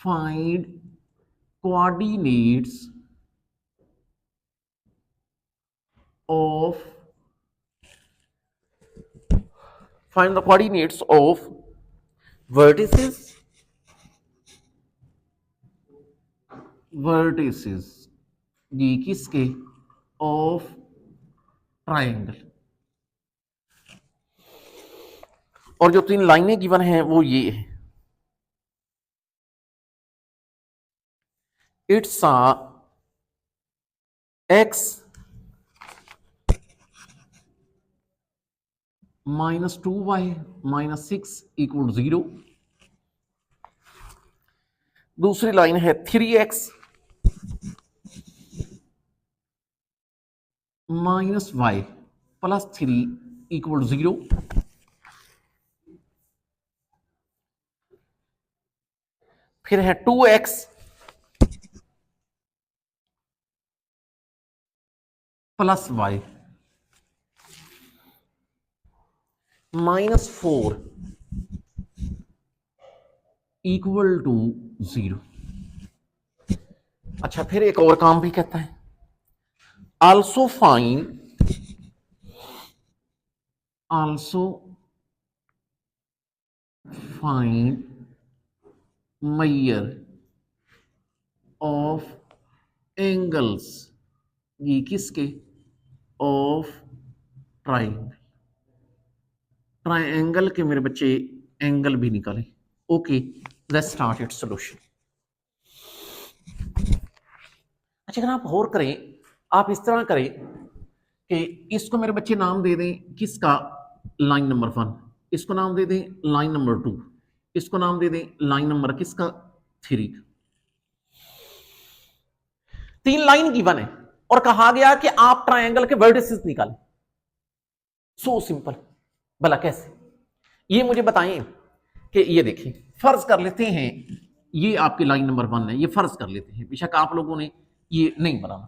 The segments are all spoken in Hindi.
find coordinates of find the coordinates of vertices ये किसके ऑफ ट्राइंगल। और जो 3 लाइनें गिवन हैं वो ये है, इट्स x -2y -6 = 0। दूसरी लाइन है 3x -y +3 = 0। फिर है 2x +y -4 = 0। अच्छा, फिर एक और काम भी कहता है, also find measure of angles, ये किसके ऑफ ट्राइंगल के मेरे बच्चे एंगल भी निकाले। Okay, let's start it's solution. अच्छा, अगर आप और करें, आप इस तरह करें कि इसको मेरे बच्चे नाम दे दें किसका, लाइन नंबर 1, इसको नाम दे दें लाइन नंबर 2, इसको नाम दे दें लाइन नंबर किसका 3। 3 लाइन गिवन है और कहा गया कि आप ट्रायंगल के वर्टिसेस निकालें। So simple. भला कैसे, ये मुझे बताएं। कि ये देखिए, फर्ज कर लेते हैं ये आपकी लाइन नंबर 1 है, ये फर्ज कर लेते हैं, बेशक आप लोगों ने ये नहीं बनाना।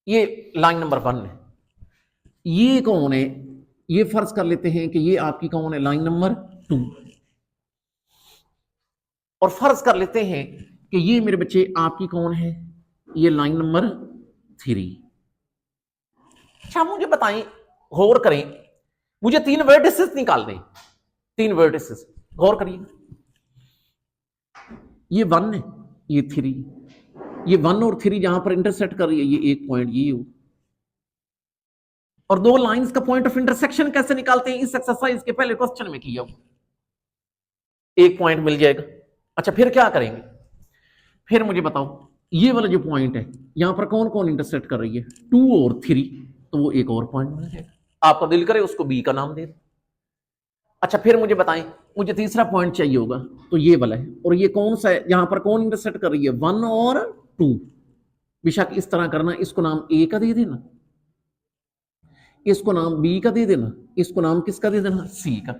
ये लाइन नंबर 1 है, ये कौन है, ये फर्ज कर लेते हैं कि ये आपकी कौन है, लाइन नंबर 2। और फर्ज कर लेते हैं कि ये मेरे बच्चे आपकी कौन है, ये लाइन नंबर 3। अच्छा, मुझे बताएं, गौर करें, मुझे 3 वर्टिसेस निकालने, 3 वर्टिसेस, गौर करिए। ये 1 है, ये 3, ये 1 और 3 जहां पर इंटरसेक्ट कर रही है, ये एक पॉइंट ये हो। और 2 लाइंस का पॉइंट ऑफ इंटरसेक्शन कैसे निकालते हैं, इस एक्सरसाइज के पहले क्वेश्चन में किया हुआ, एक पॉइंट मिल जाएगा। अच्छा, फिर क्या करेंगे, फिर मुझे बताओ, ये वाला जो पॉइंट है यहां पर कौन कौन इंटरसेक्ट कर रही है, 2 और 3, तो वो एक और पॉइंट मिल जाएगा। आपका दिल करे उसको बी का नाम दे। अच्छा, फिर मुझे बताएं, मुझे तीसरा पॉइंट चाहिए होगा, तो ये वाला है, और ये कौन सा है, यहां पर कौन इंटरसेक्ट कर रही है, 1 और 2। बेशक इस तरह करना, इसको नाम ए का दे देना, इसको नाम बी का दे देना, इसको नाम किसका दे देना, सी का।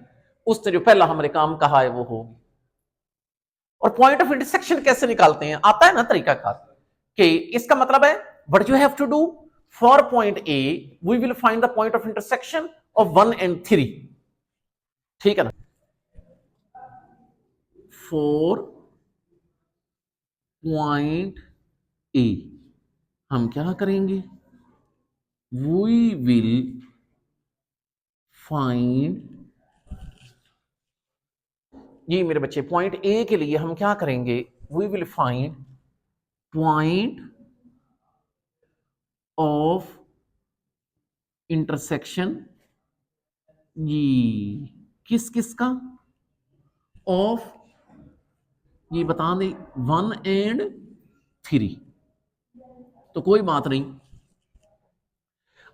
उससे जो पहला हमने काम कहा है वो होगी। और पॉइंट ऑफ इंटरसेक्शन कैसे निकालते हैं, आता है ना तरीका कार, कि इसका मतलब है what you have to do for point A, we will find the point of intersection of 1 and 3। ठीक है ना, फॉर पॉइंट ए हम क्या करेंगे, वी विल फाइंड, ये मेरे बच्चे पॉइंट ए के लिए हम क्या करेंगे, we will find point of intersection, ये किस किस का, ऑफ, ये बता दें 1 and 3। तो कोई बात नहीं,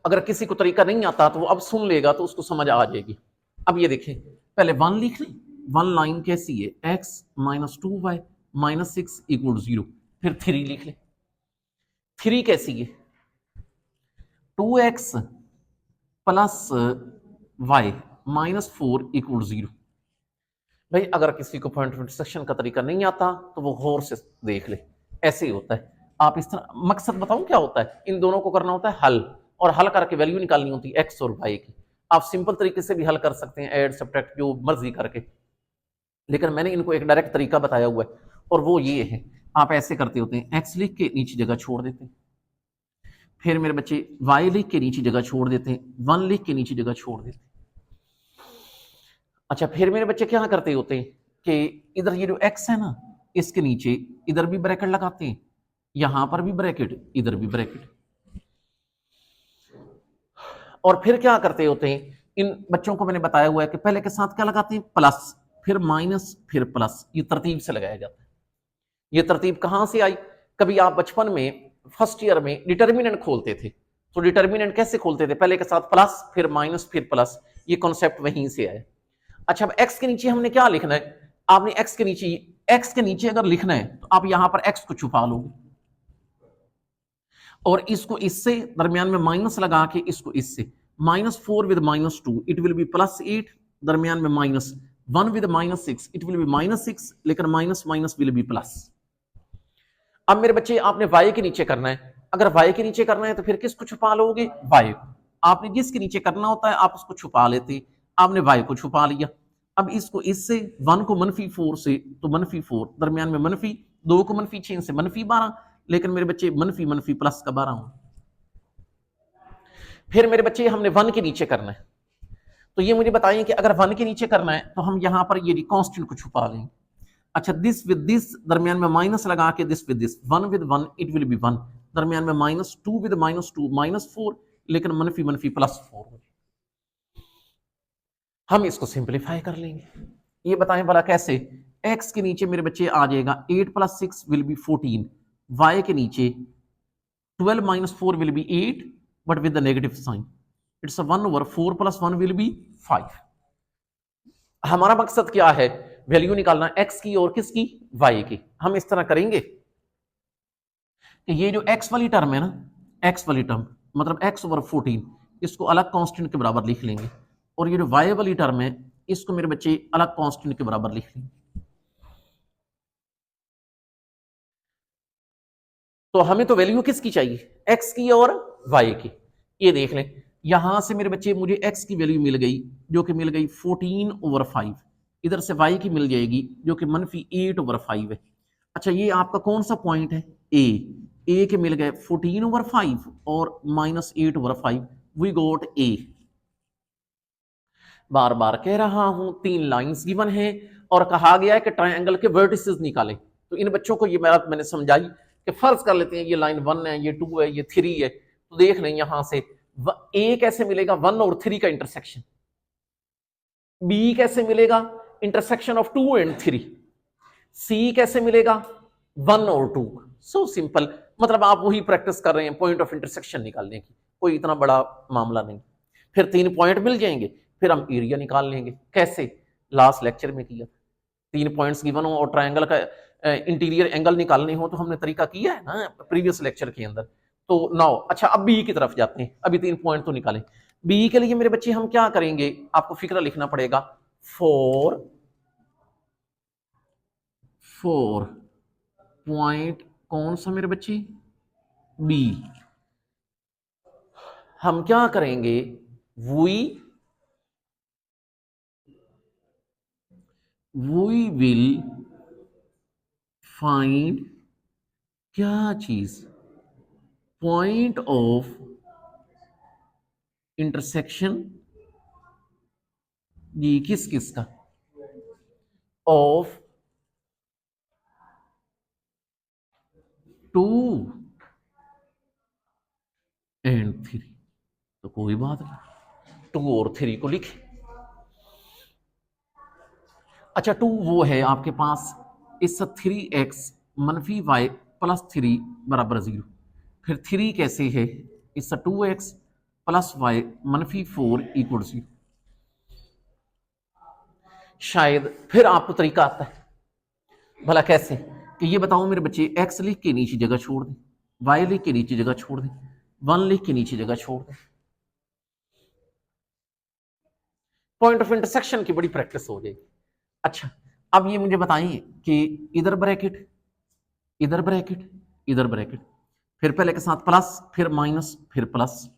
अगर किसी को तरीका नहीं आता तो वो अब सुन लेगा तो उसको समझ आ जाएगी। अब ये देखें, पहले 1 लिख लें, 1 लाइन कैसी है, x -2y -6 = 0। फिर 3 लिख लें, 3 कैसी है, 2x + y -4 = 0। भाई, अगर किसी को पॉइंट ऑफ इंटरसेक्शन का तरीका नहीं आता तो वो गौर से देख ले, ऐसे ही होता है। आप इस तरह, मकसद बताऊं क्या होता है, इन दोनों को करना होता है हल, और हल करके वैल्यू निकालनी होती है एक्स और वाई की। आप सिंपल तरीके से भी हल कर सकते हैं, ऐड सब्ट्रैक्ट जो मर्जी करके, लेकिन मैंने इनको एक डायरेक्ट तरीका बताया हुआ है, और वो ये है, आप ऐसे करते होते हैं, एक्स लिख के नीचे जगह छोड़ देते हैं, फिर मेरे बच्चे वाई लिख के नीचे जगह छोड़ देते हैं, 1 लिख के नीचे जगह छोड़ देते हैं। अच्छा, फिर मेरे बच्चे क्या करते होते हैं कि इधर ये जो एक्स है ना, इसके नीचे इधर भी ब्रैकेट लगाते हैं, यहां पर भी ब्रैकेट, इधर भी ब्रैकेट, और फिर क्या करते होते हैं, इन बच्चों को मैंने बताया हुआ है कि पहले के साथ क्या लगाते हैं, प्लस, फिर माइनस, फिर प्लस, ये तरतीब से लगाया जाता है। ये तरतीब कहां से आई? कभी आप बचपन में फर्स्ट ईयर में डिटर्मिनेंट खोलते थे, तो डिटर्मिनेंट कैसे खोलते थे, पहले के साथ प्लस, फिर माइनस, फिर प्लस, ये कॉन्सेप्ट वहीं से आया। अच्छा, अब एक्स के नीचे हमने क्या लिखना है, आपने एक्स के नीचे अगर लिखना है तो आप यहां पर एक्स को छुपा लोगे, और इसको इससे दरमियान में माइनस लगा के इसको इससे, -4 विद -2 इट विल बी +8, दरमियान में -1 विद -6 इट विल बी -6, लेकिन minus minus will be plus. अब मेरे बच्चे आपने y के नीचे करना है, अगर y के नीचे करना है तो फिर किसको छुपा लोगे, y को। आपने जिसके नीचे करना होता है आप उसको छुपा लेते, आपने y को छुपा लिया। अब इसको इससे 1 को -4 से तो -4, दरमियान में -2 को -6 से -12, लेकिन मेरे बच्चे मनफी प्लस का 12 हूं। फिर मेरे बच्चे हमने 1 के नीचे करना है, तो ये मुझे बताइए कि अगर 1 के नीचे करना है तो हम यहां पर ये कांस्टेंट को छुपा लेंगे। अच्छा, दिस विद दिस, दरमियान में माइनस लगा के this with this, 1 with 1 it will be 1, दरमियान में -2 विद -2 -4, लेकिन मनफी +4। हम इसको सिंप्लीफाई कर लेंगे, ये बताएं भला कैसे। x के नीचे मेरे बच्चे आ जाएगा 8 + 6 विल बी 14, y के नीचे 12 - 4 will be 8, but with the negative sign. It's a 1/4 + 1 will be 5. हमारा मकसद क्या है, वैल्यू निकालना x की और किसकी, y की। हम इस तरह करेंगे कि ये जो x वाली टर्म है ना, x वाली टर्म मतलब x/14, इसको अलग कांस्टेंट के बराबर लिख लेंगे, और ये जो y वाली टर्म है इसको मेरे बच्चे अलग कांस्टेंट के बराबर लिख लेंगे। तो हमें तो वैल्यू किसकी चाहिए, x की और y की। ये देख लें, यहां से मेरे बच्चे मुझे x की वैल्यू मिल गई, जो कि मिल गई 14/5, इधर से y की मिल जाएगी जो कि -8/5 है। अच्छा, ये आपका कौन सा पॉइंट है, a के मिल गए 14/5 और -8/5, वी गॉट a। बार बार कह रहा हूं, 3 लाइंस गिवन है और कहा गया है कि ट्रायंगल के वर्टिसेस निकालें। तो इन बच्चों को ये मैंने समझाई कि फर्ज कर लेते हैं ये लाइन 1 है, ये 2 है, ये 3 है, तो देख लें यहां से a कैसे मिलेगा, 1 और 3 का इंटरसेक्शन, b कैसे मिलेगा, इंटरसेक्शन ऑफ 2 एंड 3, c कैसे मिलेगा, 1 और 2। सो सिंपल, मतलब आप वही प्रैक्टिस कर रहे हैं पॉइंट ऑफ इंटरसेक्शन निकालने की, कोई इतना बड़ा मामला नहीं। फिर 3 पॉइंट मिल जाएंगे, फिर हम एरिया निकाल लेंगे। कैसे, लास्ट लेक्चर में किया, 3 पॉइंट्स गिवन हो और ट्रायंगल का इंटीरियर एंगल निकालने हो तो हमने तरीका किया है ना प्रीवियस लेक्चर के अंदर। तो नाउ अच्छा, अब बी की तरफ जाते हैं, अभी 3 पॉइंट तो निकालें। बी के लिए मेरे बच्चे हम क्या करेंगे, आपको फिक्र लिखना पड़ेगा, 4 पॉइंट कौन सा मेरे बच्चे, बी। हम क्या करेंगे, वी विल फाइंड क्या चीज, पॉइंट ऑफ इंटरसेक्शन, ये किस किस का, ऑफ 2 एंड 3। तो कोई बात नहीं, 2 और 3 को लिखे। अच्छा, 2 वो है आपके पास, इस 3x - y + 3 = 0। फिर 3 कैसे है, इस 2x + y - 4 = 0। शायद फिर आपको तरीका आता है, भला कैसे, कि ये बताओ मेरे बच्चे, x लिख के नीचे जगह छोड़ दें, y लिख के नीचे जगह छोड़ दें, 1 लिख के नीचे जगह छोड़ दें। पॉइंट ऑफ इंटरसेक्शन की बड़ी प्रैक्टिस हो जाएगी। अच्छा, अब ये मुझे बताइए कि इधर ब्रैकेट, इधर ब्रैकेट, इधर ब्रैकेट, फिर पहले के साथ प्लस, फिर माइनस, फिर प्लस।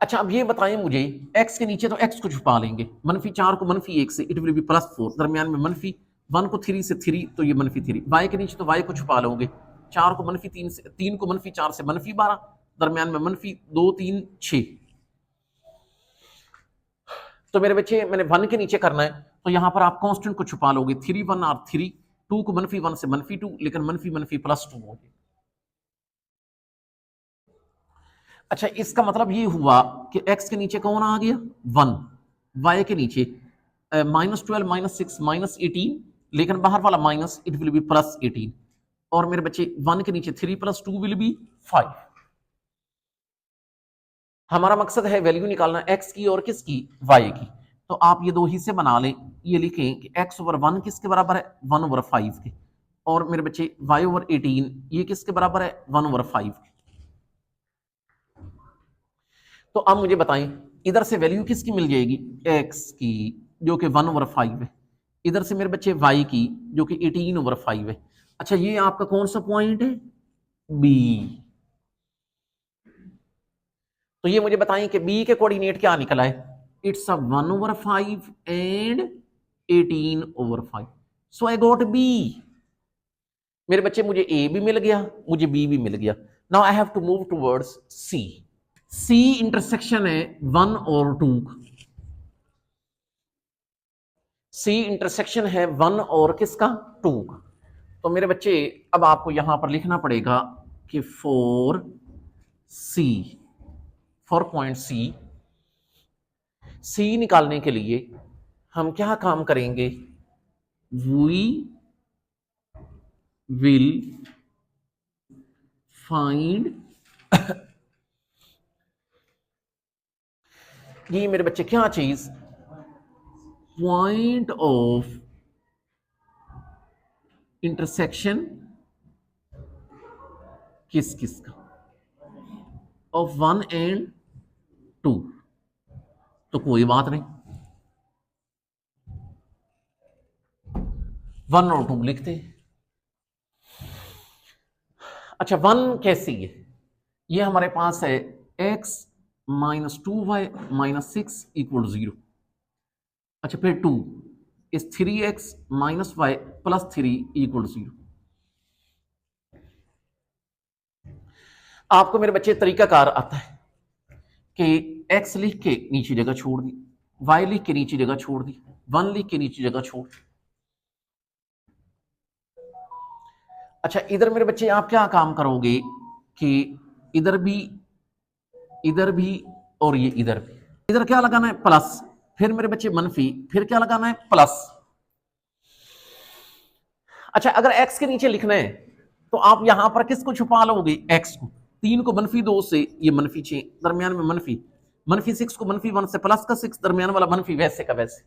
अच्छा अब ये बताएं मुझे, x के नीचे तो x को छुपा लेंगे, -4 को -1 से इट विल बी +4, दरमियान में -1 को 3 से 3 तो ये -3, y के नीचे तो y को छुपा लोगे, 4 को -3 से, 3 को -4 से -12, दरमियान में -2 3 6। तो मेरे बच्चे मैंने 1 के नीचे करना है, तो यहां पर आप कांस्टेंट को छुपा लोगे, 3 1 और 3, 2 को -1 से -2, लेकिन -, +2 हो गए। अच्छा इसका मतलब ये हुआ कि x के नीचे कौन आ गया 1, y के नीचे -12 -6 -18, लेकिन बाहर वाला माइनस इट विल बी +18, और मेरे बच्चे 1 के नीचे 3 + 2 विल बी 5। हमारा मकसद है वैल्यू निकालना x की और किसकी y की। तो आप ये दो हिस्से बना लें, ये लिखें कि x/1 किसके बराबर है 1/5 के, और मेरे बच्चे y/18 ये किसके बराबर है 1/5 के। तो अब मुझे बताएं इधर से वैल्यू किसकी मिल जाएगी x की जो कि 1/5 है, इधर से मेरे बच्चे y की जो कि 18/5 है। अच्छा ये आपका कौन सा पॉइंट है b। तो ये मुझे बताएं कि b के कोऑर्डिनेट क्या निकला है, it's 1/5 and 18/5, so I got b। मेरे बच्चे मुझे a भी मिल गया, मुझे b भी मिल गया। Now I have to move towards c। C intersection है 1 और 2, C इंटरसेक्शन है 1 और किसका 2 का। तो मेरे बच्चे अब आपको यहां पर लिखना पड़ेगा कि फॉर पॉइंट C निकालने के लिए हम क्या काम करेंगे, वी विल फाइंड ये मेरे बच्चे क्या चीज, पॉइंट ऑफ इंटरसेक्शन किस किस का ऑफ 1 एंड 2। तो कोई बात नहीं 1 और 2 लिखते हैं। अच्छा 1 कैसी है, ये हमारे पास है x - 2y - 6 = 0। अच्छा फिर 2 इस 3x - y + 3 = 0। आपको मेरे बच्चे तरीकाकार आता है कि x लिख के नीचे जगह छोड़ दी, y लिख के नीचे जगह छोड़ दी, 1 लिख के नीचे जगह छोड़ दी। अच्छा इधर मेरे बच्चे आप क्या काम करोगे कि इधर भी और ये इधर भी, इधर क्या लगाना है प्लस, फिर मेरे बच्चे मनफी, फिर क्या लगाना है प्लस। अच्छा अगर x के नीचे लिखना है तो आप यहां पर किसको छुपा लोगे x को, 3 को -2 से ये -6, दरमियान में -6 को -1 से प्लस का 6, दरमियान वाला मनफी वैसे का वैसे।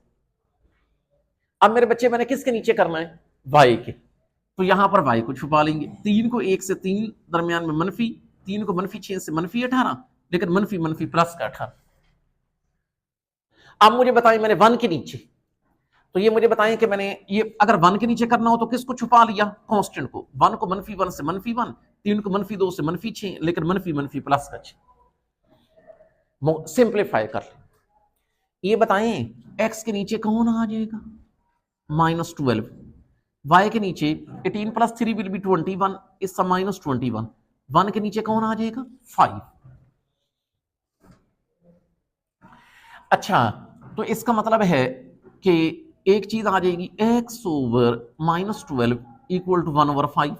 अब मेरे बच्चे मैंने किसके नीचे करना है y के, तो यहां पर y को छुपा लेंगे, 3 को 1 से 3, दरमियान में मनफी, 3 को -6 से -18, लेकिन मनफी प्लस का 18। अब मुझे बताएं मैंने 1 के नीचे, तो ये मुझे बताएं कि मैंने ये अगर 1 के नीचे करना हो तो किसको छुपा लिया कांस्टेंट को, 1 को -1 से -1, 3 को -2 से -6, लेकिन मनफी प्लस का 6। सिंप्लीफाई कर ले, ये बताएं x के नीचे कौन आ जाएगा -12, y के नीचे 18 + 3 विल बी 21, इसका -21, 1 के नीचे कौन आ जाएगा 5। अच्छा तो इसका मतलब है कि एक चीज आ जाएगी x/-12 = 1/5,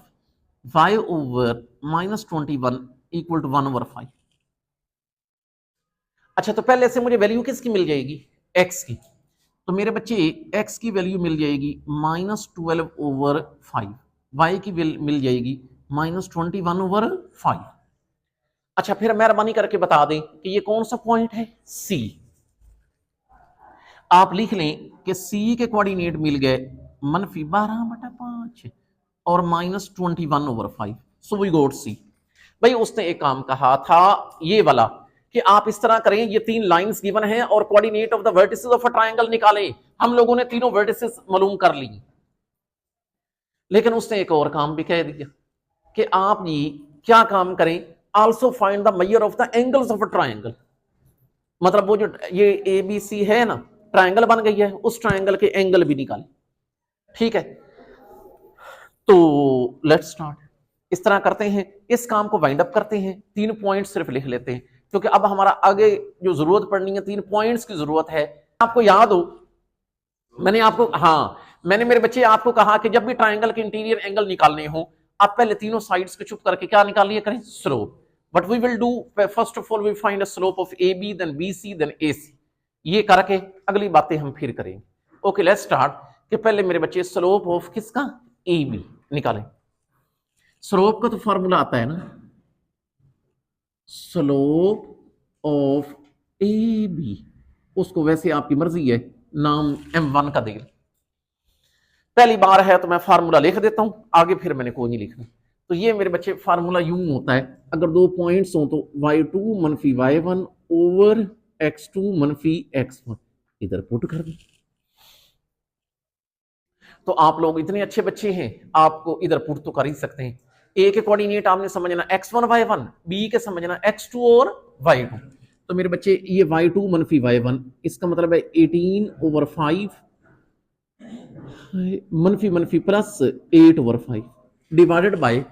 y/-21 = 1/5। अच्छा तो पहले से मुझे वैल्यू किसकी मिल जाएगी x की, तो मेरे बच्चे x की वैल्यू मिल जाएगी -12/5, y की मिल जाएगी -21/5। अच्छा फिर मेहरबानी करके बता दें कि ये कौन सा पॉइंट है C। आप लिख लें कि C के कोऑर्डिनेट मिल गए -12/5 और -21/5, सो वी गॉट C। भाई उसने एक काम कहा था ये वाला कि आप इस तरह करें, ये 3 लाइंस गिवन हैं और coordinate of the vertices of a triangle निकालें। हम लोगों ने तीनों वर्टिसेस मालूम कर ली, लेकिन उसने एक और काम भी कह दिया कि आप ये क्या काम करें, also find the measure of the angles of a triangle. मतलब वो जो ये ए बी सी है ना, ट्रायंगल बन गई है, उस ट्रायंगल के एंगल भी निकाले। ठीक है, तो लेट्स स्टार्ट। इस तरह करते हैं, इस काम को वाइंड अप करते हैं। 3 पॉइंट सिर्फ लिख लेते हैं, क्योंकि अब हमारा आगे जो जरूरत पड़नी है 3 पॉइंट्स की जरूरत है। आपको याद हो, मैंने आपको, हाँ, मैंने मेरे बच्चे आपको कहा कि जब भी ट्रायंगल के इंटीरियर एंगल निकालने हो, आप पहले तीनों साइड्स को चुप करके क्या निकाल लिया करें, slope. But we will do, first of all we find a slope of A B, then B C, then A C. ये करके अगली बातें हम फिर करेंगे। Okay, let's start. कि पहले मेरे बच्चे स्लोप ऑफ किसका, ए बी निकालें। स्लोप का तो फॉर्मूला आता है ना, स्लोप ऑफ ए बी, उसको वैसे आपकी मर्जी है नाम M1 का दे। पहली बार है तो मैं फार्मूला लिख देता हूं, आगे फिर मैंने कोई नहीं लिखना। तो ये मेरे बच्चे फार्मूला यूं होता है, अगर 2 पॉइंट्स हो तो y2 मनफी y1 ओवर x2 मनफी x1 इधर पुट कर दे। तो आप लोग इतने अच्छे बच्चे हैं, आपको इधर पुट तो कर ही सकते हैं। ए के कोऑर्डिनेट आपने समझना x1 y1, बी के समझना x2 और y2। तो मेरे बच्चे ये y2 मनफी y1, इसका मतलब है 18 ओवर 5 मनफी मनफी plus 8 over 5 divided by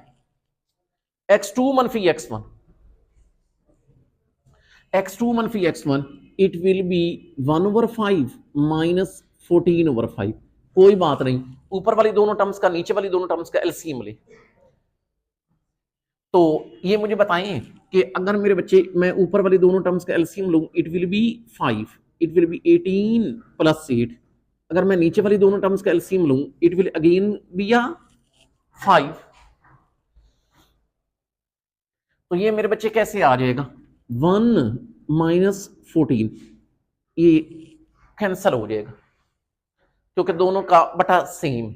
x2 मनफी x1, x2 मनफी x1, it will be 1 over 5 minus 14 over 5। कोई बात नहीं, ऊपर वाली दोनों टर्म्स का नीचे वाली दोनों टर्म्स का एलसीएम ले। तो ये मुझे बताएं कि अगर मेरे बच्चे मैं ऊपर वाली दोनों टर्म्स का एलसीएम लूं, it will be 5, it will be 18 plus 8। अगर मैं नीचे वाली दोनों टर्म्स का एलसीएम लूं, इट विल अगेन बी 5। तो ये मेरे बच्चे कैसे आ जाएगा, 1 माइनस 14, ये कैंसल हो जाएगा क्योंकि दोनों का बटा सेम।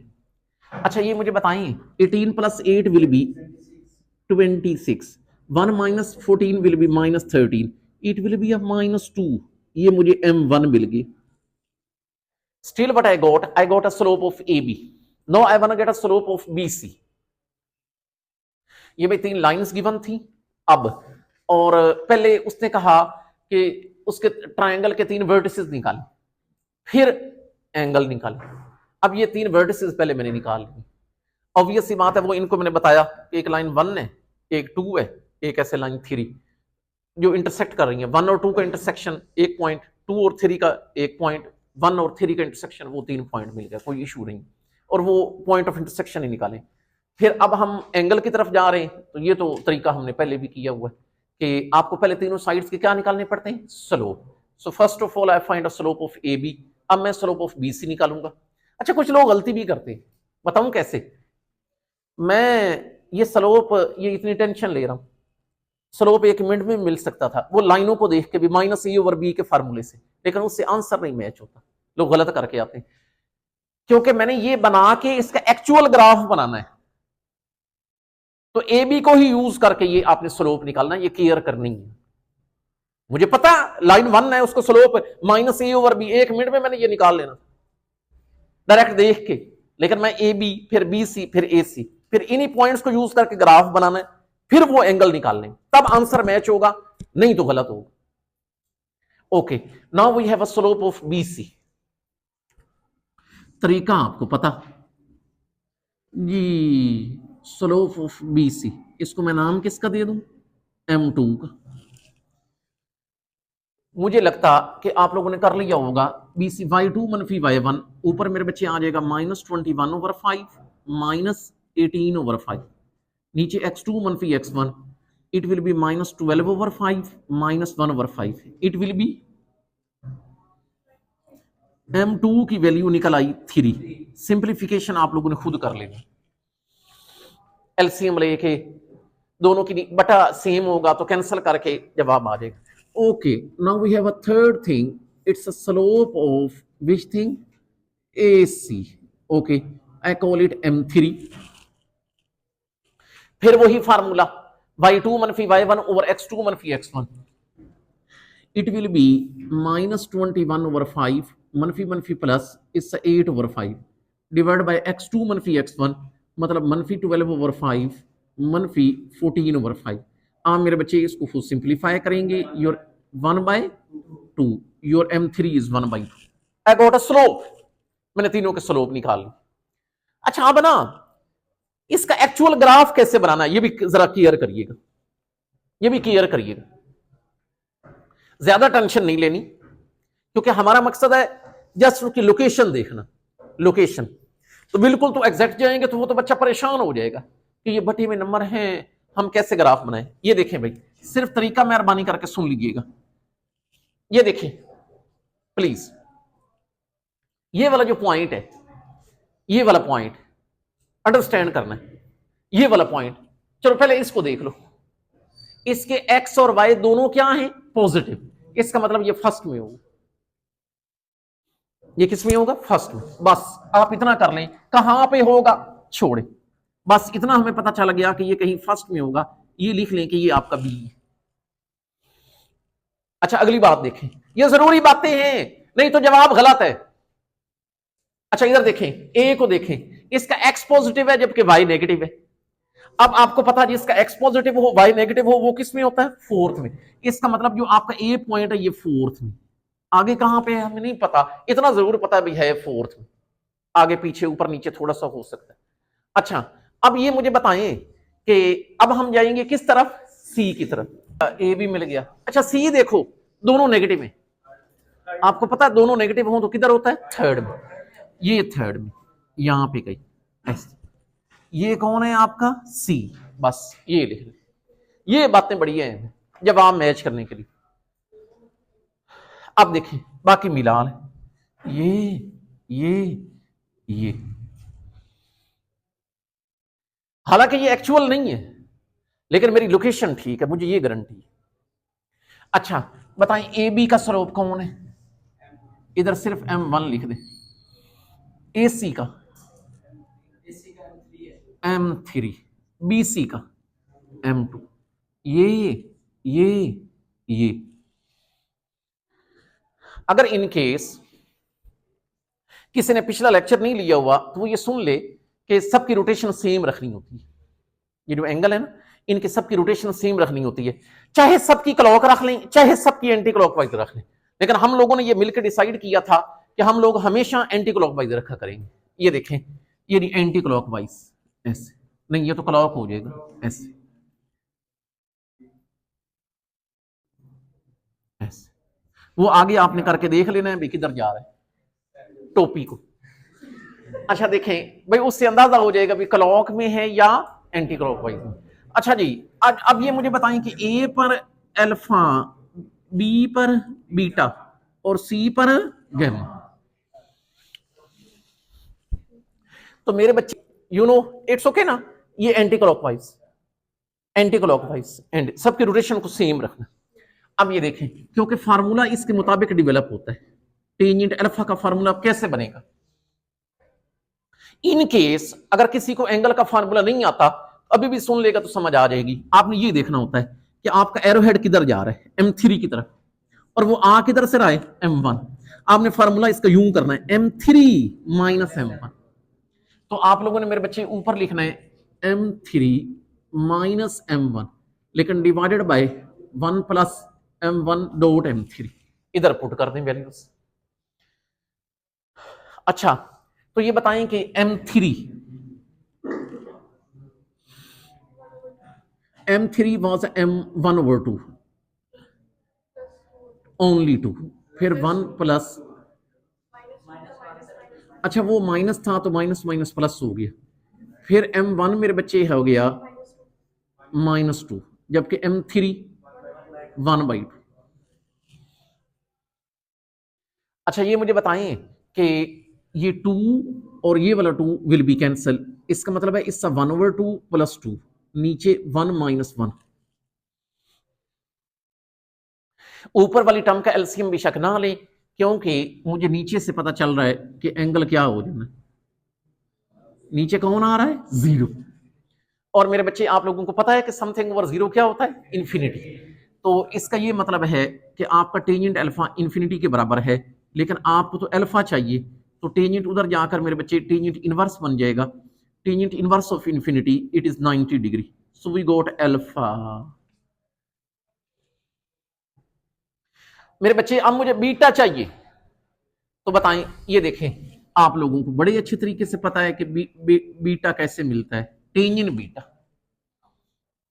अच्छा ये मुझे बताएं, 18 plus 8 will be 26, 1 minus 14 will be minus 13, it will be minus 2। ये मुझे M1 मिल गई। Still what I got a slope of AB. Now I want to get a slope of BC. ये भाई 3 लाइंस गिवन थी अब, और पहले उसने कहा कि उसके ट्रायंगल के 3 वर्टिसेस निकाले, फिर एंगल निकाले। अब ये 3 वर्टिसेस पहले मैंने निकाल ली। ऑब्वियस सी बात है, वो इनको मैंने बताया कि एक लाइन 1 है, एक 2 है, एक ऐसे लाइन 3 जो इंटरसेक्ट कर रही है। 1 और 2 का इंटरसेक्शन एक पॉइंट, 2 और 3 का एक पॉइंट, 1 और 3 का इंटरसेक्शन, वो 3 पॉइंट मिल गया, कोई इशू नहीं। और वो पॉइंट ऑफ इंटरसेक्शन ही निकाले। फिर अब हम एंगल की तरफ जा रहे हैं, तो ये तो तरीका हमने पहले भी किया हुआ है कि आपको पहले तीनों साइड्स के क्या निकालने पड़ते हैं, slope. So first of all I find a slope of A B. अब मैं स्लोप ऑफ बी सी निकालूंगा। अच्छा कुछ लोग गलती भी करते हैं, बताऊं कैसे। मैं ये स्लोप, ये इतनी टेंशन ले रहा हूं, स्लोप 1 मिनट में मिल सकता था वो लाइनों को देख के भी, माइनस ए ओवर बी के फार्मूले से, लेकिन उससे आंसर नहीं मैच होता, लोग गलत करके आते हैं। क्योंकि मैंने ये बना के इसका एक्चुअल ग्राफ बनाना है, तो ए बी को ही यूज करके ये आपने स्लोप निकालना है, ये केयर करनी है। मुझे पता लाइन 1 है, उसको स्लोप माइनस ए ओवर बी 1 मिनट में मैंने ये निकाल लेना डायरेक्ट देख के, लेकिन मैं ए बी फिर बी सी फिर ए सी, फिर इन्हीं पॉइंट्स को यूज करके ग्राफ बनाना है, फिर वो एंगल निकालने, तब आंसर मैच होगा, नहीं तो गलत होगा। Okay, now we have a slope of B C. तरीका आपको पता जी, स्लोप ऑफ बी सी, इसको मैं नाम किसका दे दूं, M2 का। मुझे लगता कि आप लोगों ने कर लिया होगा, बी सी y2 मनफी y1, ऊपर मेरे बच्चे आ जाएगा -21 ओवर 5 माइनस 18 ओवर 5, नीचे x2 मनफी x1, it will be -12 over 5 minus 1 over 5, it will be M2 की वैल्यू निकल आई 3। सिंप्लीफिकेशन आप लोगों ने खुद कर लेना, एलसीएम लेके दोनों की बटा सेम होगा तो कैंसिल करके जवाब आ जाएगा। Okay, now we have a third thing, it's a slope of which thing, AC। Okay, I call it M3। फिर वही फार्मूला y2 मनफी y1 ओवर x2 मनफी x1, it will be -21 over 5 मनफी मनफी plus it's 8 over 5 divide by x2 मनफी x1, मतलब -12 ओवर 5 मनफी 14 ओवर 5। आप मेरे बच्चे इसको खुद सिंप्लीफाई करेंगे, your 1 by 2, your m3 is 1/2। I got a slope, मैंने तीनों के स्लोप निकाल ली। अच्छा अब ना इसका एक्चुअल ग्राफ कैसे बनाना है ये भी जरा क्लियर करिएगा, ये भी क्लियर करिएगा, ज्यादा टेंशन नहीं लेनी, क्योंकि हमारा मकसद है जस्ट उसकी लोकेशन देखना, लोकेशन। तो बिल्कुल तो एग्जैक्ट जाएंगे तो वो तो बच्चा परेशान हो जाएगा कि ये बटे में नंबर है, हम कैसे ग्राफ बनाएं। ये देखें भाई, सिर्फ तरीका मेहरबानी करके सुन लीजिएगा, ये देखें प्लीज, ये वाला जो पॉइंट है, ये वाला पॉइंट अंडरस्टैंड करना है, ये वाला पॉइंट। चलो पहले इसको देख लो, इसके एक्स और वाई दोनों क्या हैं, पॉजिटिव, इसका मतलब ये फर्स्ट में होगा, ये किस में होगा, फर्स्ट में। बस आप इतना कर लें, कहां पे होगा छोड़े, बस इतना हमें पता चल गया कि ये कहीं फर्स्ट में होगा, ये लिख लें कि ये आपका बी है। अच्छा अगली बात देखें, ये जरूरी बातें हैं, नहीं तो जवाब गलत है। अच्छा इधर देखें, ए को देखें, इसका एक्स पॉजिटिव है जबकि वाई नेगेटिव है। अब आपको पता जिसका एक्स पॉजिटिव हो वाई नेगेटिव हो वो किस में होता है, फोर्थ में। इसका मतलब जो आपका ए पॉइंट है ये फोर्थ में, आगे कहां पे है हमें नहीं पता, इतना जरूर पता भी है फोर्थ में, आगे पीछे ऊपर नीचे थोड़ा सा हो सकता है। अच्छा अब ये मुझे बताएं कि अब हम जाएंगे किस तरफ, सी की तरफ। ए भी मिल गया। अच्छा सी देखो, दोनों नेगेटिव है, आपको पता है दोनों नेगेटिव हो तो किधर होता है, थर्ड में, ये थर्ड में, यहां पे गई ऐसे। ये कौन है आपका, सी, बस ये लिख लें। ये बातें बढ़िया हैं जवाब मैच करने के लिए। अब देखें बाकी मिलान है, ये हालांकि ये एक्चुअल नहीं है लेकिन मेरी लोकेशन ठीक है, मुझे ये गारंटी है। अच्छा बताएं ए बी का स्लोप कौन है, इधर सिर्फ m1 लिख दे, ए सी का m3, बी सी का m2, ये अगर इन केस किसी ने पिछला लेक्चर नहीं लिया हुआ तो वो ये सुन ले कि सबकी रोटेशन सेम रखनी होती है, ये जो एंगल है ना इनके सबकी रोटेशन सेम रखनी होती है, चाहे सबकी क्लॉक रख लें चाहे सबकी एंटी क्लॉकवाइज रख लें, लेकिन हम लोगों ने ये मिलकर डिसाइड किया था कि हम लोग हमेशा एंटी क्लॉकवाइज रखा करेंगे। ये देखें ये नहीं एंटी क्लॉकवाइज, ऐसे नहीं, ये तो क्लॉक हो जाएगा, ऐसे ऐसे। वो आगे आपने करके देख लेना है भाई किधर जा रहा है टोपी को। अच्छा देखें भाई उससे अंदाजा हो जाएगा भी क्लॉक में है या एंटी क्लॉकवाइज में। अच्छा जी अब ये मुझे बताएं कि ए पर अल्फा, बी पर बीटा और सी पर गामा, तो मेरे बच्चे यू नो इट्स ओके ना, ये एंटी क्लॉकवाइज एंड सबकी रोटेशन को सेम रखना। अब ये देखें क्योंकि फार्मूला इसके मुताबिक डेवलप होता है, टेंजेंट अल्फा का फार्मूला कैसे बनेगा, इन केस अगर किसी को एंगल का फार्मूला नहीं आता अभी भी सुन लेगा तो समझ आ जाएगी। आपने ये देखना होता है कि आपका एरोहेड किधर जा रहा है, m3 की तरफ, और वो आ किधर से रहा है, m1। आपने फार्मूला इसका यूं करना है m3 माइनस m1, तो आप लोगों ने मेरे बच्चे ऊपर लिखना है m3 माइनस m1 लेकिन divided by 1 plus m1 dot m3, इधर पुट कर दें वैल्यूज। अच्छा तो ये बताएं कि m3 was m1 over 2 only 2, फिर 1 प्लस, अच्छा वो माइनस था तो माइनस माइनस प्लस हो गया, फिर m1 मेरे बच्चे हो गया -2, जबकि m3 1/2। अच्छा ये मुझे बताएं कि ये 2 और ये वाला 2 विल बी कैंसल, इसका मतलब है इसका 1/2 प्लस 2, नीचे 1 माइनस 1, ऊपर वाली टर्म का एलसीएम बेशक ना लें क्योंकि मुझे नीचे से पता चल रहा है कि एंगल क्या हो जाना, नीचे कौन आ रहा है, 0, और मेरे बच्चे आप लोगों को पता है कि समथिंग ओवर 0 क्या होता है, इन्फिनिटी। तो इसका ये मतलब है कि आपका टेंजेंट अल्फा इन्फिनिटी के बराबर है, लेकिन आपको तो अल्फा चाहिए, तो टेंजेंट उधर जाकर मेरे बच्चे टेंजेंट इनवर्स बन जाएगा, tangent inverse of infinity it is 90 degree, so we got alpha. मेरे बच्चे अब मुझे बीटा चाहिए, तो बताएं। ये देखें, आप लोगों को बड़े अच्छे तरीके से पता है कि बीटा कैसे मिलता है, tangent beta,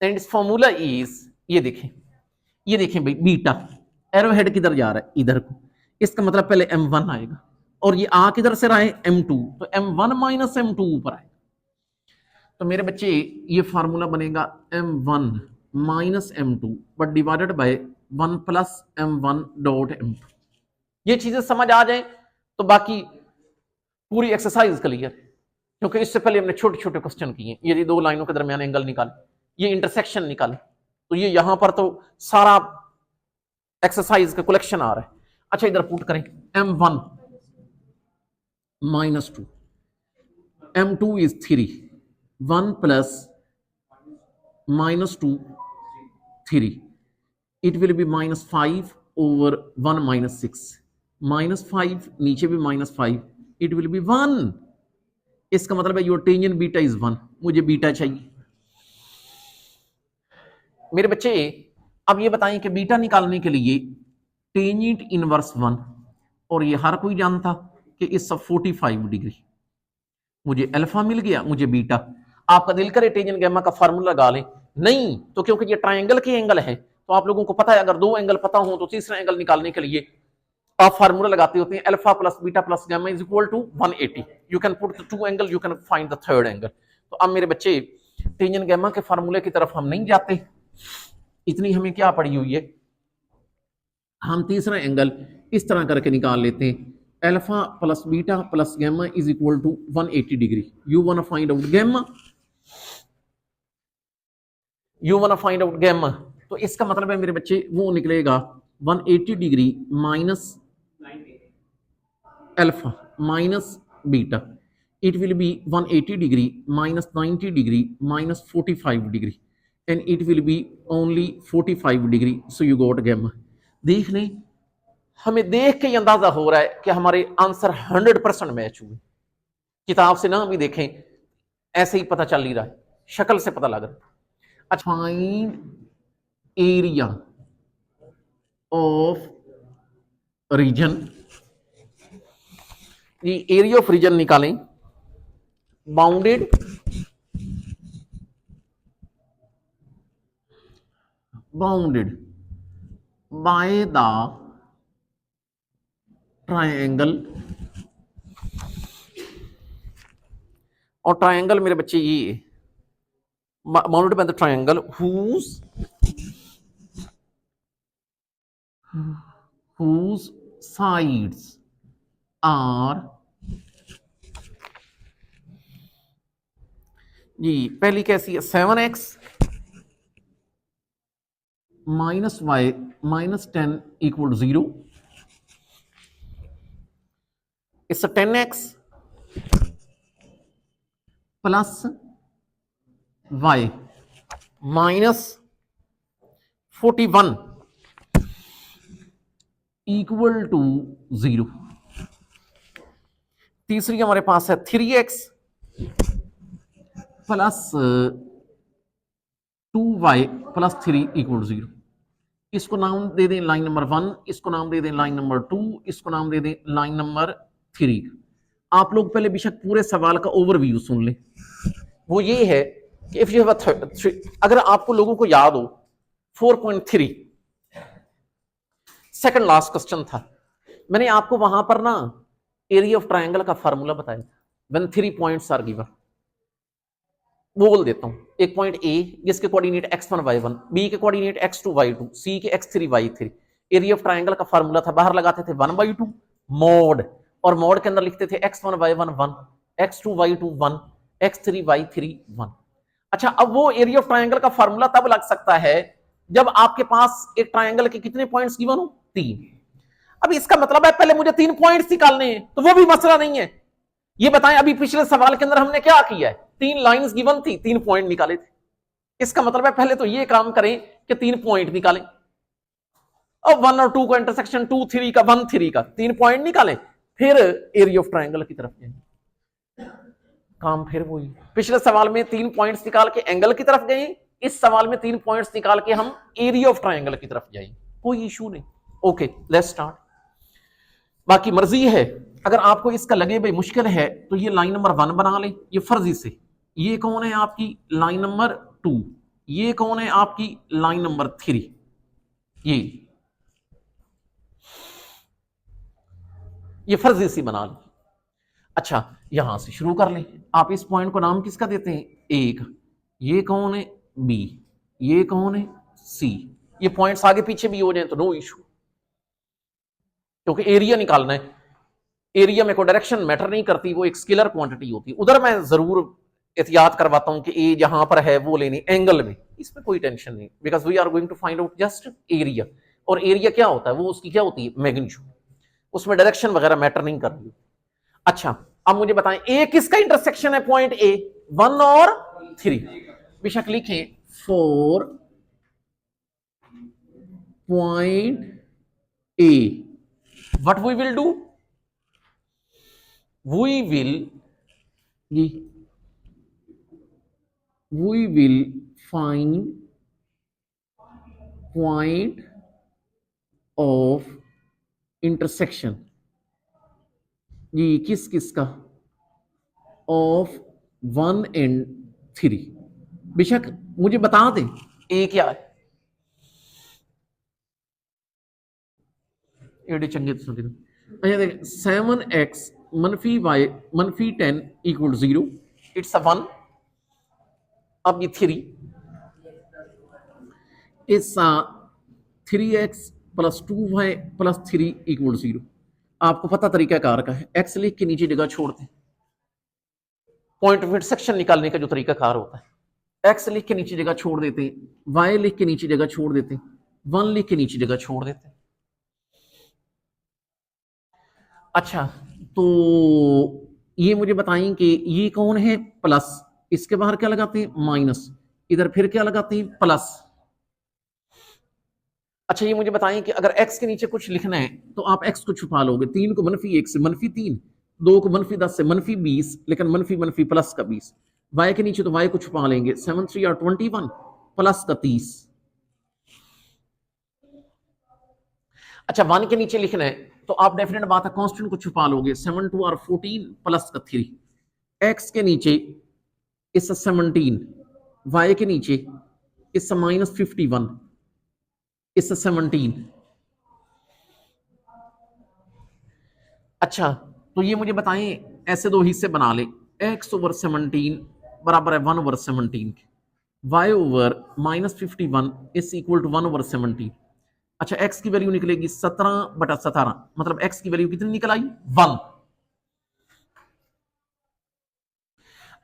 and it's formula is, ये देखें भाई, बीटा एरो हेड किधर जा रहा है, इधर को, इसका मतलब पहले m1 आएगा, और ये आ किधर से रहा है, m2, तो m1 माइनस m2 ऊपर आएगा। तो मेरे बच्चे ये फार्मूला बनेगा m1 minus m2 but divided by 1 plus m1 dot m2। ये चीजें समझ आ जाए तो बाकी पूरी एक्सरसाइज क्लियर, क्योंकि इससे पहले हमने छोटे छोटे क्वेश्चन किए। यदि दो लाइनों के दरमियान एंगल निकाले, ये इंटरसेक्शन निकाले, तो ये यहां पर तो सारा एक्सरसाइज का कलेक्शन आ रहा है। अच्छा, इधर पुट करें, m1 minus 2, m2 is 3, 1 plus minus 2 3, it will be minus 5 over 1 minus 6, minus 5 नीचे भी माइनस 5, इट विल बी 1। इसका मतलब है योर टेंजेंट बीटा इज 1, मुझे बीटा चाहिए। मेरे बच्चे अब ये बताएं कि बीटा निकालने के लिए टेंजेंट इनवर्स 1, और ये हर कोई जानता कि इस 45 डिग्री, मुझे अल्फा मिल गया, मुझे बीटा। आपका दिल करे टेंजेंट गैमा का फार्मूला लगा लें, नहीं तो क्योंकि ये ट्रायंगल के एंगल है, तो आप लोगों को पता है अगर दो एंगल पता हो तो तीसरा एंगल निकालने के लिए आप फार्मूला लगाते होते हैं, alpha plus beta plus gamma is equal to 180। You can put the two angle, you can find the third angle. तो अब मेरे बच्चे टेंजेंट गैमा के फार्मूले की तरफ हम नहीं जाते, इतनी हमें क्या पड़ी हुई है, हम तीसरा एंगल इस तरह करके निकाल लेते हैं, alpha plus beta plus gamma is equal to 180 degree. You want to find out gamma, you want to find out gamma, तो इसका मतलब है मेरे बच्चे वो निकलेगा 180 degree minus alpha minus beta, it will be 180 degree minus 90 degree minus 45 degree, and it will be only 45 degree, so you got gamma। देख लें, हमें देख के अंदाजा हो रहा है कि हमारे आंसर 100% मैच हुए, किताब से ना भी देखें, ऐसे ही पता चल ही रहा है, शक्ल से पता लग रहा है। अच्छा, फाइंड एरिया ऑफ रीजन, ये एरिया ऑफ रीजन निकालें, बाउंडेड बाय द ट्रायंगल, और ट्रायंगल मेरे बच्चे ये bounded by the triangle whose sides are, जी पहली कैसी है, 7x minus y minus 10 equal 0, it's 10x plus y minus 41 equal to 0। तीसरी हमारे पास है 3x plus 2y plus 3 equal 0। इसको नाम दे दें लाइन नंबर 1, इसको नाम दे दें लाइन नंबर 2, इसको नाम दे दें लाइन नंबर 3। आप लोग पहले बेशक पूरे सवाल का ओवरव्यू सुन लें। वो ये है कि इफ यू हैव अगर आपको लोगों को याद हो 4.3 सेकंड लास्ट क्वेश्चन था, मैंने आपको वहां पर ना एरिया ऑफ ट्रायंगल का फार्मूला बताया था, व्हेन 3 पॉइंट्स आर गिवन। वो बोल देता हूं, एक पॉइंट ए जिसके कोऑर्डिनेट x1 y1, बी के कोऑर्डिनेट x2 y2, सी के x3 y3। Area of triangle का फार्मूला था, बाहर लगाते थे 1/2 मोड, और मोड के अंदर लिखते थे x1 y1 1, x2 y2 1, x3 y3 1। अच्छा, अब वो एरिया ऑफ ट्रायंगल का फार्मूला तब लग सकता है जब आपके पास एक ट्रायंगल के कितने पॉइंट्स गिवन हो, 3। अब इसका मतलब है पहले मुझे 3 पॉइंट्स निकालने हैं, तो वो भी मसला नहीं है। ये बताएं, अभी पिछले सवाल के अंदर हमने क्या किया है, 3 लाइंस गिवन थी, 3 पॉइंट निकाले थे। इसका मतलब है पहले तो ये काम करें कि 3 पॉइंट निकालें, और 1 और 2 का इंटरसेक्शन 2 3 का 1 3 का 3 पॉइंट निकालें, फिर एरिया ऑफ ट्रायंगल की तरफ जाएंगे। काम फिर वही, पिछले सवाल में 3 पॉइंट्स निकाल के एंगल की तरफ गए, इस सवाल में 3 पॉइंट्स निकाल के हम एरिया ऑफ ट्रायंगल की तरफ जाएंगे, कोई इशू नहीं। Okay let's start. बाकी मर्जी है, अगर आपको इसका लगे भाई मुश्किल है तो ये लाइन नंबर 1 बना ले, ये फर्जी से। ये कौन है आपकी लाइन नंबर 2, ये कौन है आपकी लाइन नंबर 3, ये फर्जी सी बना ली। अच्छा यहां से शुरू कर लें। आप इस पॉइंट को नाम किसका देते हैं, 1, ये कौन है बी, ये कौन है सी। ये पॉइंट्स आगे पीछे भी हो जाए तो नो इशू, क्योंकि एरिया निकालना है। एरिया में कोई डायरेक्शन मैटर नहीं करती, वो एक स्केलर क्वांटिटी होती है। उधर मैं जरूर एहतियात करवाता हूं कि ए जहां पर है वो लेनी एंगल में, इसमें कोई टेंशन नहीं, because we are going to find out just area. और एरिया क्या होता है, वो उसकी क्या होती है, मैग्नीट्यूड। उसमें डायरेक्शन वगैरह मैटर नहीं कर रही। अच्छा अब मुझे बताएं ए किसका इंटरसेक्शन है, पॉइंट ए 1 और 3। बेशक लिखें 4 point A. What we will do, we will find point of intersection जी किस किस का, of 1 and 3। बेशक मुझे बता दें ए क्या है, एडे चंगे तो समझ। अच्छा देख 7x मनफी y मनफी 10 इक्वल 0, इट्स अ 1। अब ये 3 इस 3x plus 2y plus 3 equal 0। आपको पता तरीका कार का है, x लिख के नीचे जगह छोड़ते, पॉइंट ऑफ इंटरसेक्शन निकालने का जो तरीका कार होता है, x लिख के नीचे जगह छोड़ देते, y लिख के नीचे जगह छोड़ देते, 1 लिख के नीचे जगह छोड़ देते। अच्छा तो ये मुझे बताएं कि ये कौन है प्लस, इसके बाहर क्या लगाते हैं माइनस, इधर फिर क्या लगाते हैं प्लस। अच्छा ये मुझे बताएं कि अगर x के नीचे कुछ लिखना है तो आप x को छुपा लोगे, 3 को मनफी 1 से मनफी 3, 2 को मनफी 10 से मनफी 20, लेकिन मनफी मनफी प्लस का 20। y के नीचे तो y को छुपा लेंगे, 7 3 और 21 प्लस का 30। अच्छा 1 के नीचे लिखना है तो आप डेफिनेट बात है कांस्टेंट को छुपा लोगे, 7 2 और 14 प्लस का 3। x के नीचे इस 17, y के नीचे इस माइनस 51, इस 17। अच्छा तो ये मुझे बताएं ऐसे दो हिस्से बना ले, x ओवर 17 बराबर है 1 ओवर 17 के, y over minus 51 is equal to 1 over 17। अच्छा x की वैल्यू निकलेगी 17/17, मतलब x की वैल्यू कितनी निकल आई 1।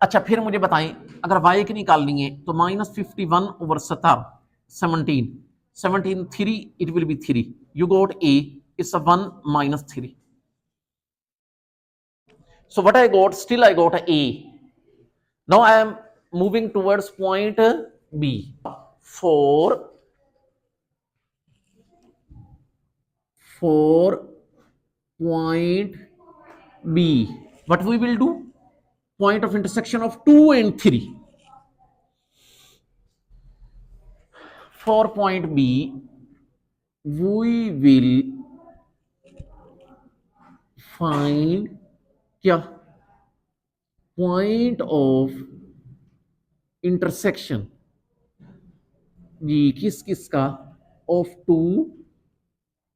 अच्छा फिर मुझे बताएं अगर y की निकालनी है तो minus 51 over 17 3 it will be 3, you got a is 1 minus 3। So what I got, still I got a. Now I am moving towards point B. 4 point B. What we will do? Point of intersection of 2 and 3. 4 point B. We will find क्या point of intersection जी किस किस का of 2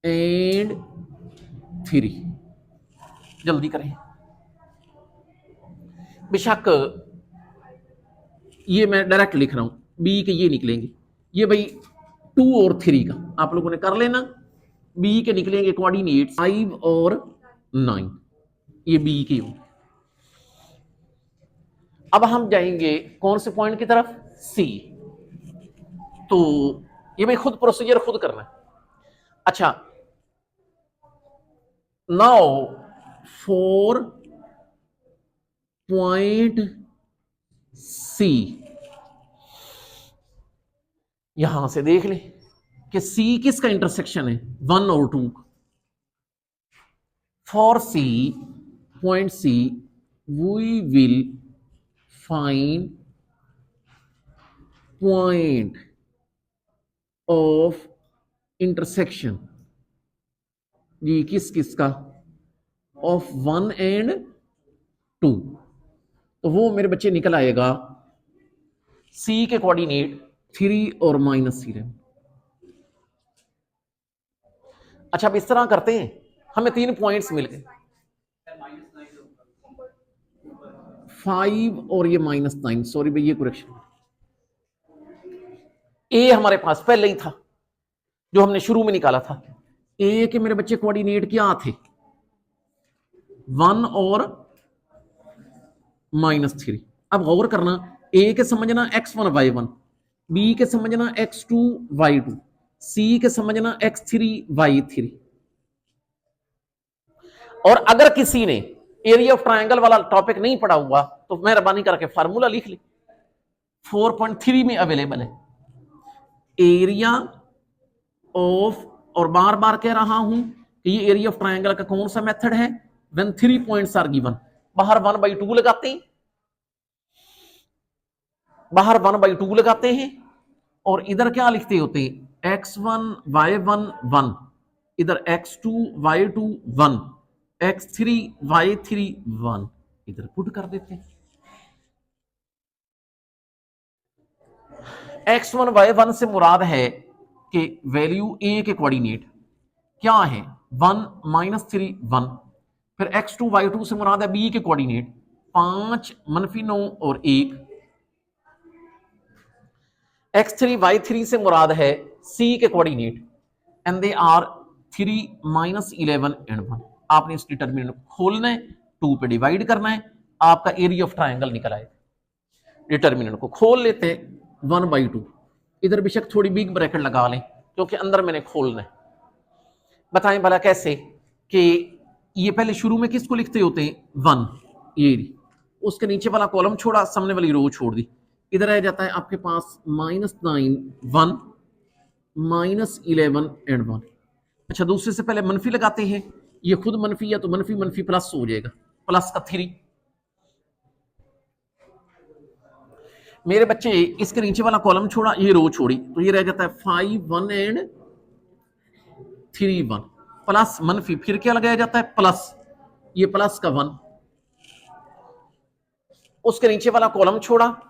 and 3। जल्दी करें, बेशक ये मैं डायरेक्ट लिख रहा हूं, बी के ये निकलेंगे, ये भाई 2 और 3 का आप लोगों ने कर लेना। बी के निकलेंगे कोऑर्डिनेट 5 और 9, ये बी के होंगे। अब हम जाएंगे कौन से पॉइंट की तरफ, सी। तो ये भाई खुद प्रोसीजर खुद करना है। अच्छा नाउ 4 पॉइंट सी, यहां से देख ले कि सी किसका इंटरसेक्शन है 1 और 2। For C point C we will find point of intersection G किस किस का, ऑफ 1 एंड 2, तो वो मेरे बच्चे निकल आएगा सी के कोऑर्डिनेट 3 और -11। अच्छा अब इस तरह करते हैं, हमें 3 पॉइंट्स मिल गए, 5 और ये -9, सॉरी भाई ये करेक्शन, ए हमारे पास पहले ही था जो हमने शुरू में निकाला था। ए के मेरे बच्चे कोऑर्डिनेट क्या थे, 1 और -3। अब गौर करना, ए के समझना x1 y1, बी के समझना x2 y2, सी के समझना x3 y3। और अगर किसी ने एरिया ऑफ ट्रायंगल वाला टॉपिक नहीं पढ़ा हुआ तो मेहरबानी करके फार्मूला लिख ले, 4.3 में अवेलेबल है। एरिया ऑफ, और बार बार कह रहा हूं कि ये एरिया ऑफ ट्रायंगल का कौन सा मेथड है, व्हेन 3 पॉइंट्स आर गिवन, बाहर 1/2 लगाते हैं, बाहर 1/2 लगाते हैं, और इधर क्या लिखते होते हैं, x1 y1 1, इधर x2 y2 1, x3 y3 1, इधर पुट कर देते हैं। x1 y1 से मुराद है कि वैल्यू a के कोऑर्डिनेट क्या है, 1 -3 1, फिर x2 y2 से मुराद है b के कोऑर्डिनेट 5 -9 और 1, x3 y3 से मुराद है c के coordinate, and they are 3 -11 and 1। आपने इस डिटरमिनेंट को खोलना है, 2 पे डिवाइड करना है, आपका एरिया ऑफ ट्रायंगल निकल आएगा। डिटरमिनेंट को खोल लेते हैं, 1/2, इधर बेशक थोड़ी बिग ब्रैकेट लगा लें क्योंकि अंदर मैंने खोलना है। बताएं भला कैसे, कि ये पहले शुरू में किसको लिखते होते हैं, 1, ये उसके नीचे वाला कॉलम छोड़ा, सामने वाली रो छोड़ दी, इधर आ जाता है आपके पास -9 1 -11 एंड 1। अच्छा दूसरे से पहले मनफी लगाते हैं, ये खुद मनफी है तो मनफी मनफी प्लस हो जाएगा, प्लस का 3। मेरे बच्चे इसके नीचे वाला कॉलम छोड़ा, ये रो छोड़ी, तो ये रह जाता है 5 1 एंड 3 1, प्लस मनफी फिर क्या लगाया जाता है, प्लस, ये प्लस का 1, उसके नीचे वाला कॉलम छोड़ा,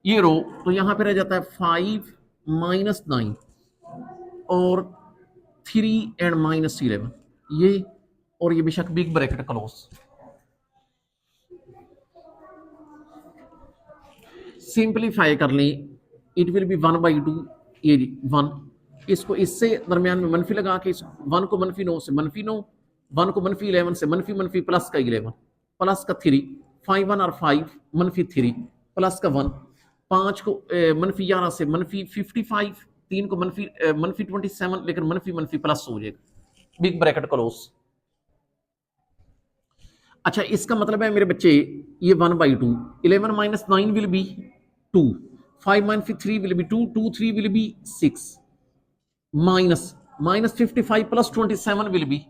ये रो, तो यहां पे रह जाता है 5 -9 और 3 एंड -11, ये, और ये बेशक बिग ब्रैकेट क्लोज। सिंपलीफाई कर लें, इट विल बी 1/2, ये 1, इसको इससे दरमियान में मनफी लगा के, इस 1 को -9 से -9, 1 को -11 से मनफी प्लस का 11, प्लस का 3, 5 1 और 5 -3 प्लस का 1, 5 को -11 से -55, 3 को -27, लेकिन मनफी प्लस हो जाएगा, बिग ब्रैकेट क्लोज। अच्छा इसका मतलब है मेरे बच्चे, ये 1/2, 11 - 9 will be 2, 5 - 3 will be 2, 2 3 will be 6, -55 plus 27 will be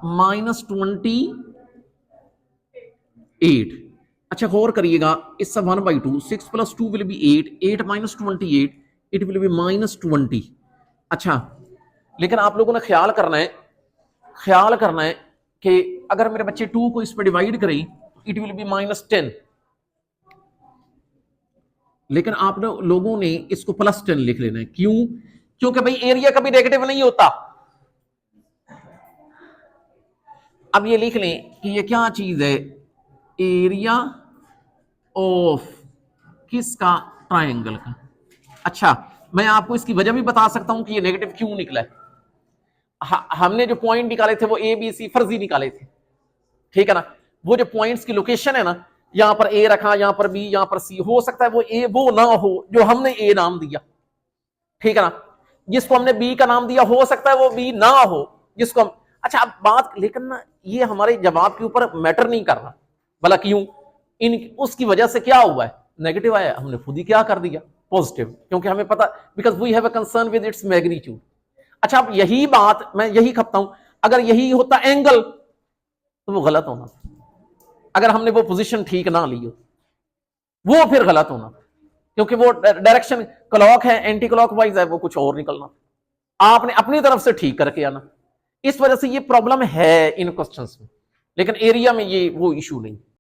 -28। अच्छा गौर करिएगा, इसका 1/2, 6 plus 2 will be 8, 8 - 28 it will be -20। अच्छा लेकिन आप लोगों ने ख्याल करना है कि अगर मेरे बच्चे 2 को इस पर डिवाइड करें इट विल बी -10, लेकिन आप लोगों ने इसको +10 लिख लेना है। क्यों? क्योंकि भाई एरिया कभी नेगेटिव नहीं होता। अब ये लिख लें कि ये क्या चीज है, एरिया ऑफ किसका, ट्रायंगल का। अच्छा मैं आपको इसकी वजह भी बता सकता हूं कि ये नेगेटिव क्यों निकला है। हमने जो पॉइंट निकाले थे वो ए बी सी फर्जी निकाले थे, ठीक है ना। वो जो पॉइंट्स की लोकेशन है ना, यहां पर ए रखा, यहां पर बी, यहां पर सी, हो सकता है वो ए वो ना हो जो हमने ए नाम दिया, ठीक है ना। जिसको हमने बी का नाम दिया हो सकता है वो बी ना हो जिसको हम, अच्छा अब बात, लेकिन ना ये हमारे जवाब के ऊपर मैटर नहीं कर रहा, भला क्यों, इन उसकी वजह से क्या हुआ है, नेगेटिव आया, हमने खुद ही क्या कर दिया, पॉजिटिव, क्योंकि हमें पता, because we have a concern with its magnitude. अच्छा अब यही बात मैं यही खपता हूं, अगर यही होता एंगल तो वो गलत होना, अगर हमने वो पोजीशन ठीक ना ली हो वो फिर गलत होना, क्योंकि वो डायरेक्शन क्लॉक है, एंटी क्लॉकवाइज है, वो कुछ और निकलना। आपने अपनी तरफ से ठीक करके आना। इस वजह से ये प्रॉब्लम है इन क्वेश्चंस में, लेकिन एरिया में ये वो इशू नहीं।